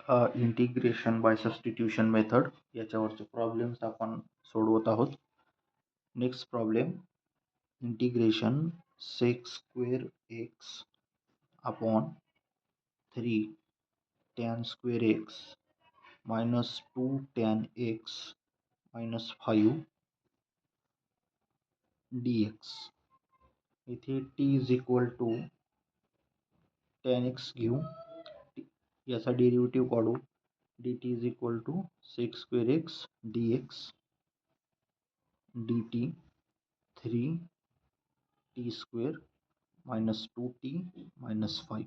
Integration by substitution method याच्यावरचे problems आपण सोडवत आहोत. Next problem, integration sec square x upon 3 tan square x minus 2 tan x minus 5 dx. इथे t is equal to tan x घेऊ, याचा derivative काढू. dt is equal to sec square x dx dt 3t square minus 2t minus 5.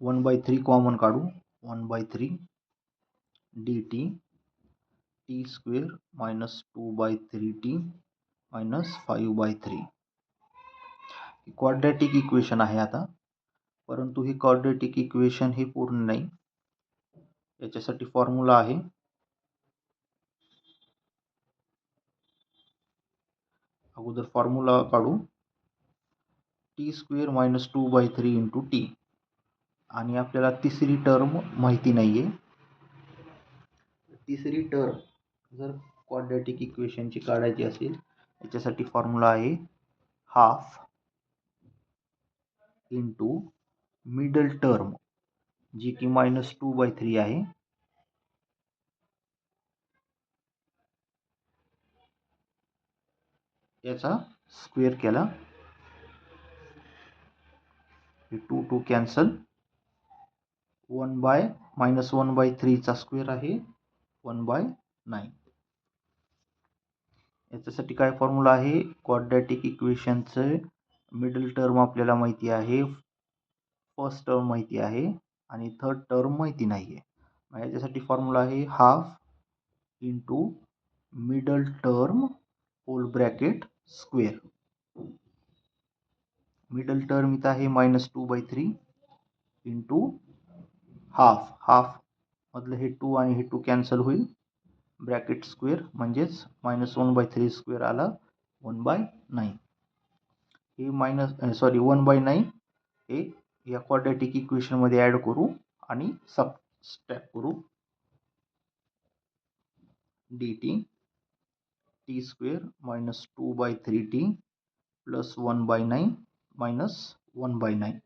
1/3 common काढू. 1/3 dt t square minus 2/3t minus 5/3. Quadratic equation आहे आता, परंतु ही quadratic equation ही पूर्ण नाही. याच्यासाठी फॉर्म्युला आहे. अगोदर फॉर्म्युला काढू. t square minus 2/3 into T, आणि आपल्याला तिसरी टर्म माहिती नाहीये. तिसरी टर्म जर क्वाड्रॅटिक इक्वेशनची काढायची असेल, याच्यासाठी फॉर्म्युला आहे हाफ इंटू मिडल टर्म जी की मायनस 2/3 आहे, याचा स्क्वेअर केला. 2 2 कॅन्सल. 1/-1/3 चा स्क्वेअर आहे 1/9. याच्यासाठी काय फॉर्म्युला आहे, क्वाड्रॅटिक इक्वेशनचे मिडल टर्म आपल्याला माहिती आहे, फर्स्ट टर्म माहिती आहे आणि थर्ड टर्म माहिती नाहीये. याच्यासाठी फॉर्म्युला आहे half into middle term whole bracket square. Middle term इथं आहे मायनस 2/3 इंटू हाफ. हाफ मधलं हे 2 आणि हे 2 कॅन्सल होईल, ब्रॅकेट स्क्वेअर म्हणजेच मायनस 1/3 स्क्वेअर आला 1/9. हे 1/9 हे या क्वाड्रॅटिक इक्वेशन मध्ये ऍड करू आणि सबट्रॅक्ट करू. dt t square minus 2/3t plus 1/9 minus 1/9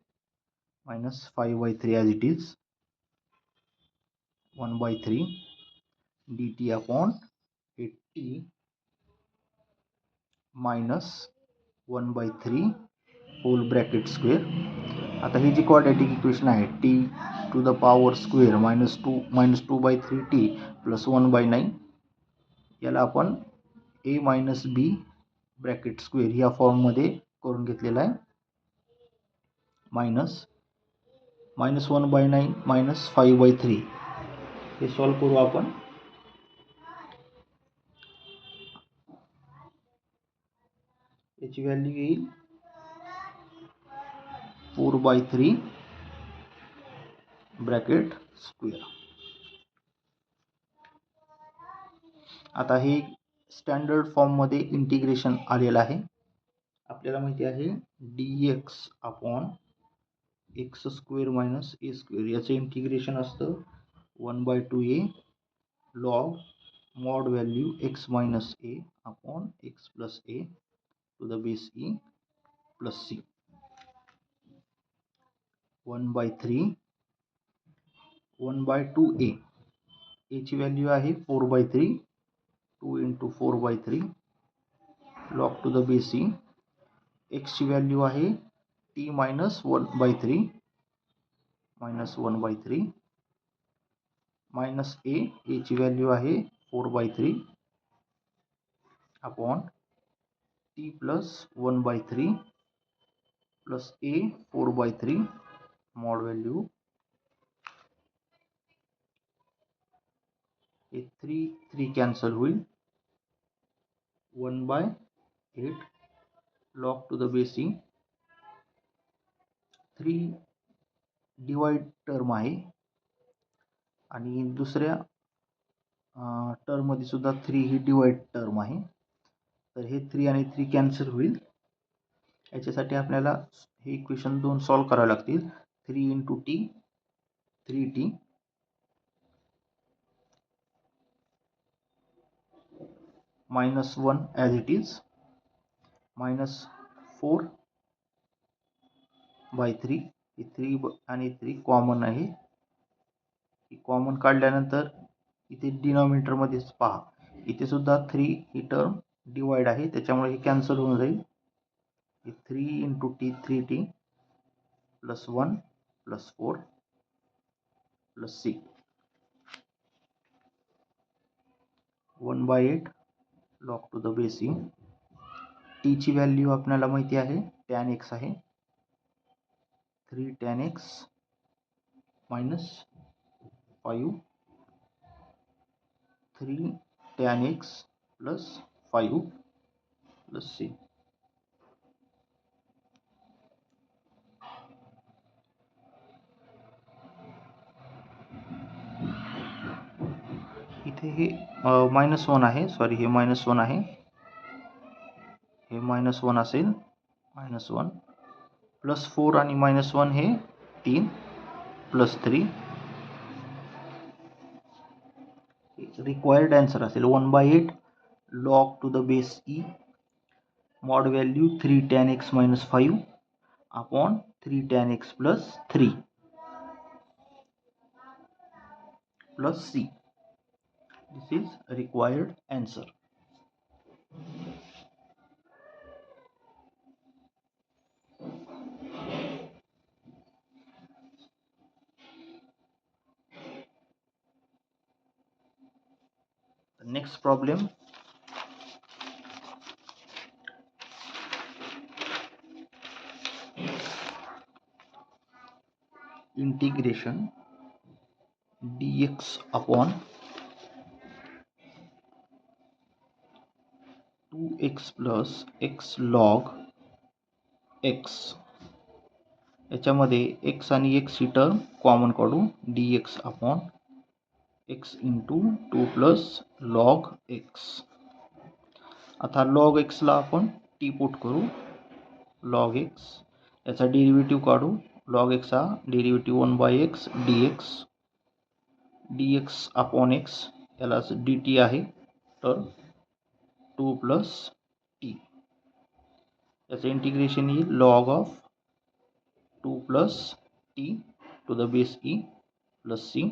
minus 5/3 as it is. 1/3 dt upon 8t minus 1/3 whole bracket square. आता ही जी क्वाड्रॅटिक इक्वेशन आहे t to the power square minus 2/3t plus 1/9, याला आपण a minus b bracket square या form मध्ये करून घेतलेला आहे. मायनस 1/9 मायनस 5/3 हे सॉल्व करू आपण. याची व्हॅल्यू येईल 4/3 ब्रॅकेट स्क्वेअर. आता हे स्टँडर्ड फॉर्म मध्ये इंटिग्रेशन आलेलं आहे. आपल्याला माहिती आहे dx upon x square minus a square याचं इंटिग्रेशन असतं 1/2a log mod value x minus a upon x plus a to the base e plus c. 1/3 1/2a, a ची व्हॅल्यू आहे 4/3, 2 into 4/3 log to the base e. x ची value आहे t minus 1/3 minus 1/3 minus a ची value आहे 4/3 upon t plus 1/3 plus a 4/3 mod value. हे 3 cancel होईल. 1/8 log to the base e. 3 divide term आहे आणि दुसऱ्या टर्म मध्ये सुद्धा 3 ही डिवाइड टर्म आहे, तर हे 3 आणि 3 कॅन्सल होईल. याच्यासाठी आपल्याला हे इक्वेशन 2 सॉल्व करावे लागतील. 3 into t 3t minus 1 as it is minus 4 by 3. हे 3 आणि 3 कॉमन आहे. कॉमन काढल्यानंतर इथे डिनॉमिनेटर मध्येच पहा, इथे सुद्धा 3 ही टर्म डिवाइड आहे, त्याच्यामुळे हे कॅन्सल होऊन जाईल. 3 into t 3t plus 1 plus 4 plus c 1 by 8 log to the base e. t ची व्हॅल्यू आपल्याला माहिती आहे tan x आहे. 3 tan x minus 5 3 tan x plus 5 plus c. इथे हे -1 आहे, सॉरी हे -1 आहे, हे -1 असेल, -1 प्लस 4 आणि -1 हे 3 प्लस 3. रिक्वायर्ड आन्सर असेल 1 by 8 log to the base e mod value 3 tan x minus 5 upon 3 tan x plus 3 plus c. This is required answer. The next problem, integration dx upon 2x plus x log x. याच्यामध्ये x आणि x ही term common काढू, dx upon x into 2 plus log x. आता log x ला आपण t put करू, log x याचा derivative काढू. लॉग x हा derivative 1 by x dx upon x यालाच dt आहे, तर 2 प्लस t. याचं इंटिग्रेशन येईल log of 2 plus t to the base e plus c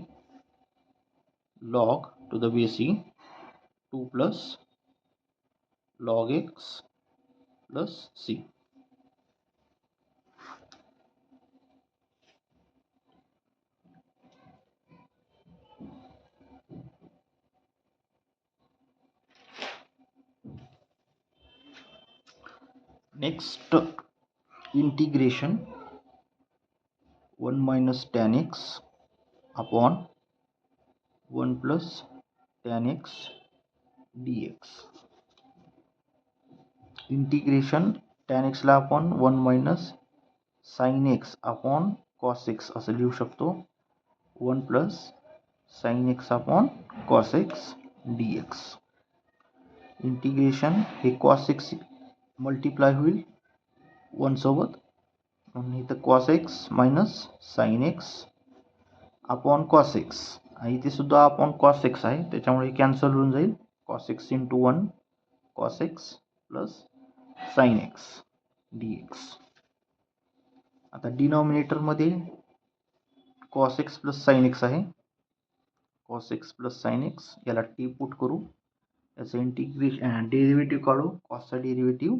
log to the base e 2 plus log x plus c. Next, integration 1 minus tan x upon 1 plus tan x dx. Integration tan x ला आपण 1 minus sin x upon cos x असं लिहू शकतो. 1 plus sin x upon cos x dx. Integration हे cos x multiply होईल 1 सोबत, म्हणून इथं cos x minus sin x upon cos x, आणि इथे सुद्धा अपॉन cos x आहे, त्याच्यामुळे कॅन्सल होऊन जाईल. cos x into 1 cos x plus sin x dx. आता डिनॉमिनेटरमध्ये cos x plus sin x आहे, cos x plus sin x याला t पुट करू, याचं इंटिग्रेशन डेरिव्हेटिव्ह काढू, कॉसचा डेरिव्हेटिव्ह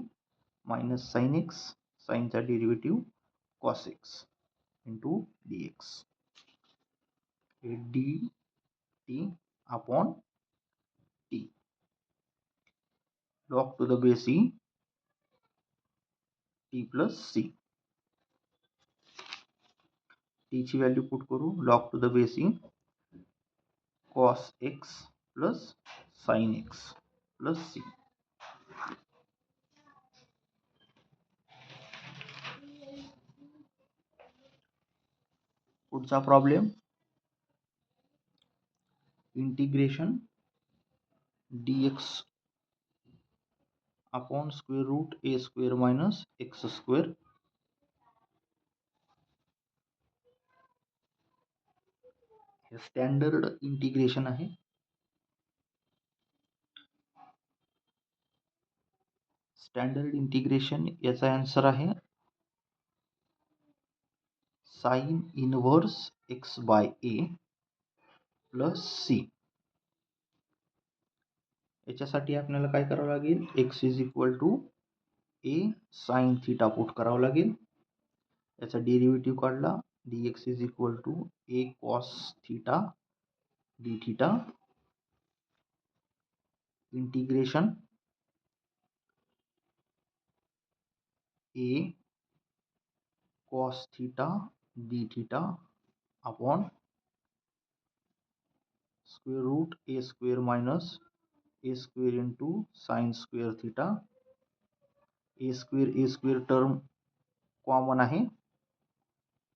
मायनस साइन एक्स, साइनचा derivative cos x into d x. हे d t upon t log to the base e t plus c. T ची value put करू, log to the base e cos x plus sine x plus c. पुढचा problem, integration dx upon square root a square minus x square हे standard integration आहे. Standard integration याचा answer आहे sine inverse x by a plus c. याच्यासाठी आपल्याला काय करावं लागेल, x is equal to a sine theta put करावं लागेल. याचा डेरिव्हेटिव्ह काढला, d x is equal to a cos theta d theta integration a cos theta d theta upon square root a square minus a square into sine square theta. A square term common आहे,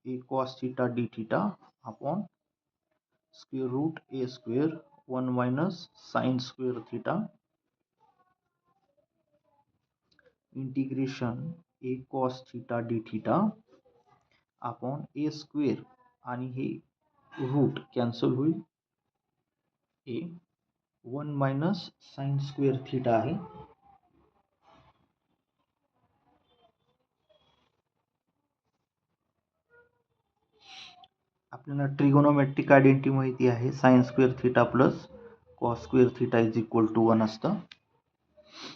a cos theta d theta upon square root a square 1 minus sine square theta integration a cos theta d theta upon a square आणि हे root cancel होईल, a 1 minus sine square theta आहे. आपल्याला trigonometric identity माहिती आहे, sine square theta plus cos square theta is equal to 1 असतं.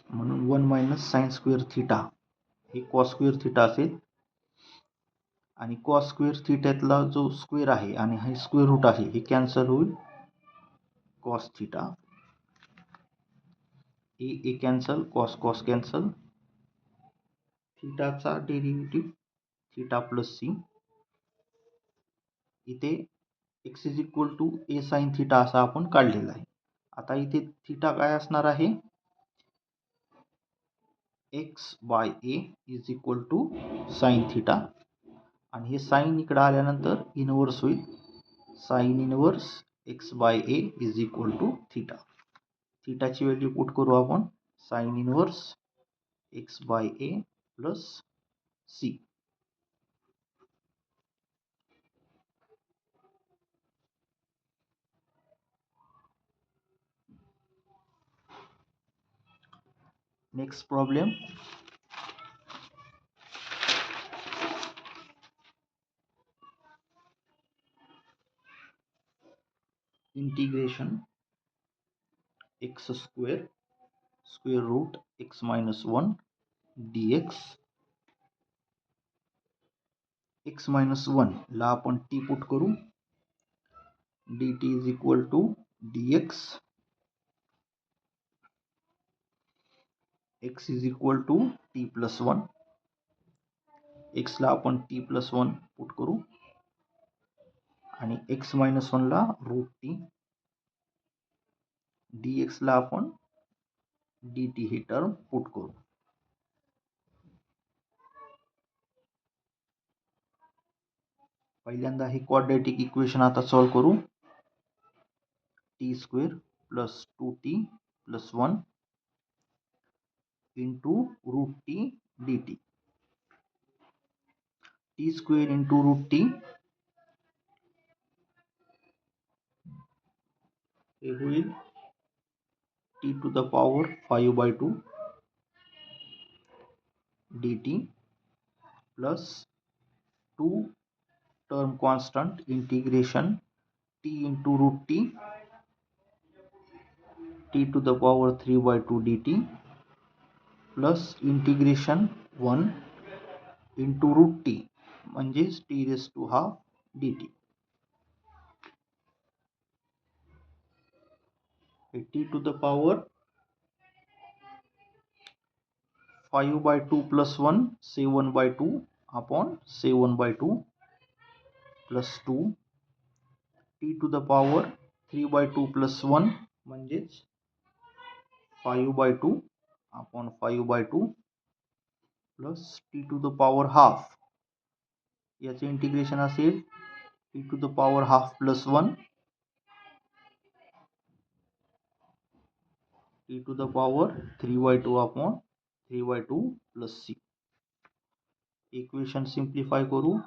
म्हणून 1 minus sine square theta हे कॉस स्क्वेअर थीटा असेल आणि कॉस स्क्वेअर थीटातला जो स्क्वेअर आहे आणि हा स्क्वेअर रूट आहे हे कॅन्सल होईल, cos theta a cancel, cos cancel, थीटाचा डेरिव्हेटिव्ह थीटा प्लस सी. इथे x is equal to a sine theta असा आपण काढलेला आहे. आता इथे थीटा काय असणार आहे, x by a is equal to sine theta आणि हे साइन इकडे आल्यानंतर इनवर्स होईल, sine inverse x by a is equal to theta. थीटाची व्हॅल्यू पुट करू आपण, sine inverse x by a plus c. Next problem, integration x square square root x minus 1 dx. X minus 1 ला आपण t put करू, dt is equal to dx, x is equal to t plus 1. x ला आपण T plus 1 put करू आणि x minus 1 ला route T, dx ला आपण dt ही टर्म पुट करू. पहिल्यांदा हे क्वाड्रॅटिक इक्वेशन आता सॉल्व करू, t square plus 2t plus 1 into root t dt. T square into root t हे होईल t to the power 5/2 dt plus 2 term constant integration t into root t, t to the power 3/2 dt plus integration 1 into root t म्हणजेच t raise to half dt. T to the power 5/2 plus 1 7/2 upon 7/2 plus 2 t to the power 3/2 plus 1 म्हणजेच 5/2 upon 5/2 plus t to the power half, याचे integration असेल t to the power half plus 1 t to the power 3/2 upon 3/2 plus c. Equation simplify करू,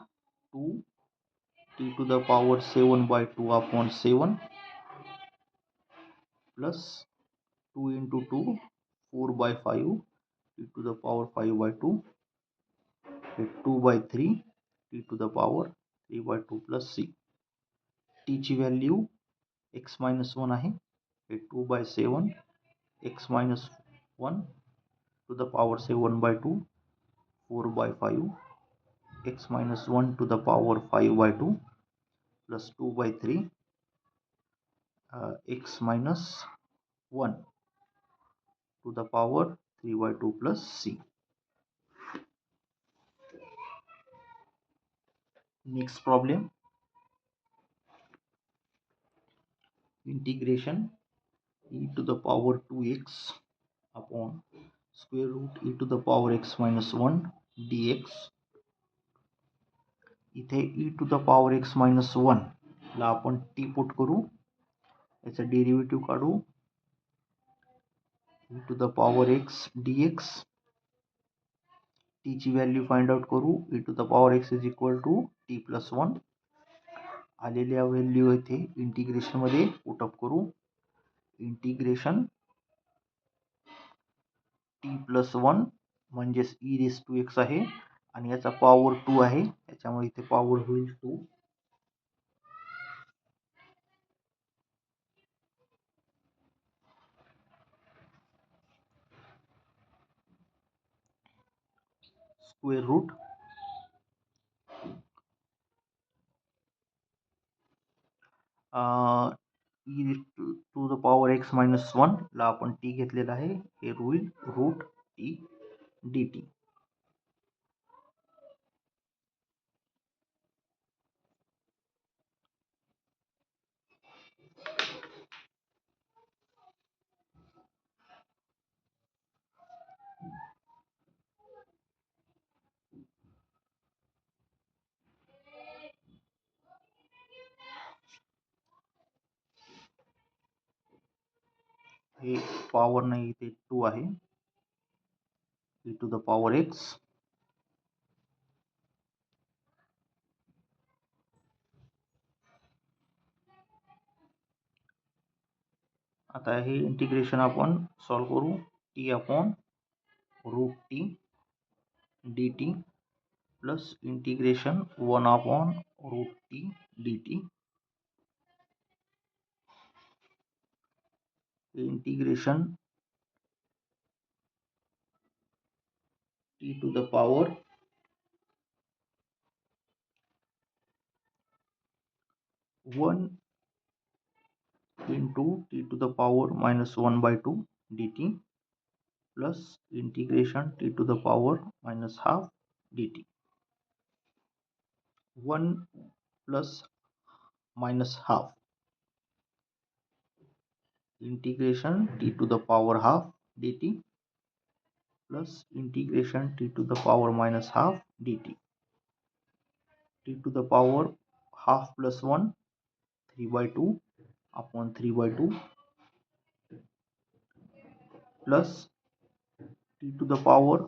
2 t to the power 7/2 upon 7 plus 2 into 2 4/5 t to the power 5/2 2/3 t to the power 3/2 plus c. टीची value x minus 1 आहे, हे 2/7 x minus 1 to the power 7/2 4/5 x minus 1 to the power 5/2 plus 2/3 x minus 1 to the power 3/2 plus c. Next problem, integration e to the power 2x upon square root e to the power x minus 1 dx. इथे e to the power x minus 1 ला आपण t put करू, याचा derivative काढू, e to the power x dx. t ची value find out करू, e to the power x is equal to t plus 1. आलेल्या value येथे इंटिग्रेशन मध्ये पुटअप करू, इंटिग्रेशन t plus 1 म्हणजेच e रेस टू x आहे आणि याचा पॉवर 2 आहे, त्याच्यामुळे इथे पॉवर होईल 2. Square root e to the power x minus 1 ला आपण t घेतलेला आहे, हे होईल रूट t dt. हे पॉवर नाही, इथे 2 आहे, e to the power x. आता हे इंटिग्रेशन आपण सॉल्व करू, t upon root t dt plus integration 1 upon root t dt. Integration t to the power 1 into t to the power minus 1/2 dt plus integration t to the power minus half dt. 1 plus minus half integration t to the power half dt plus integration t to the power minus half dt. t to the power half plus 1 3/2 upon 3/2 plus t to the power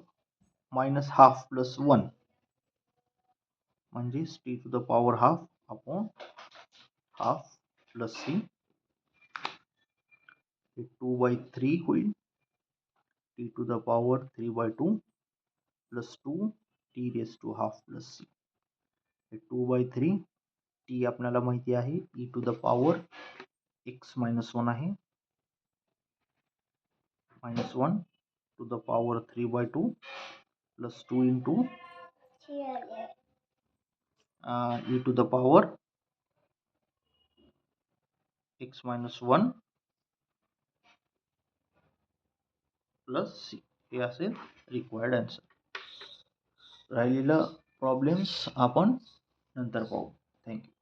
minus half plus 1 म्हणजेच t to the power half upon half plus c. 2/3 होईल, t to the power 3/2 plus 2 t raised to half plus c. 2/3 t आपल्याला माहिती आहे e to the power x minus 1 आहे, minus 1 to the power 3/2 plus 2 into e to the power x minus 1 plus c. हे असेल required answer. राहिलेला problems आपण नंतर पाहू. थँक्यू.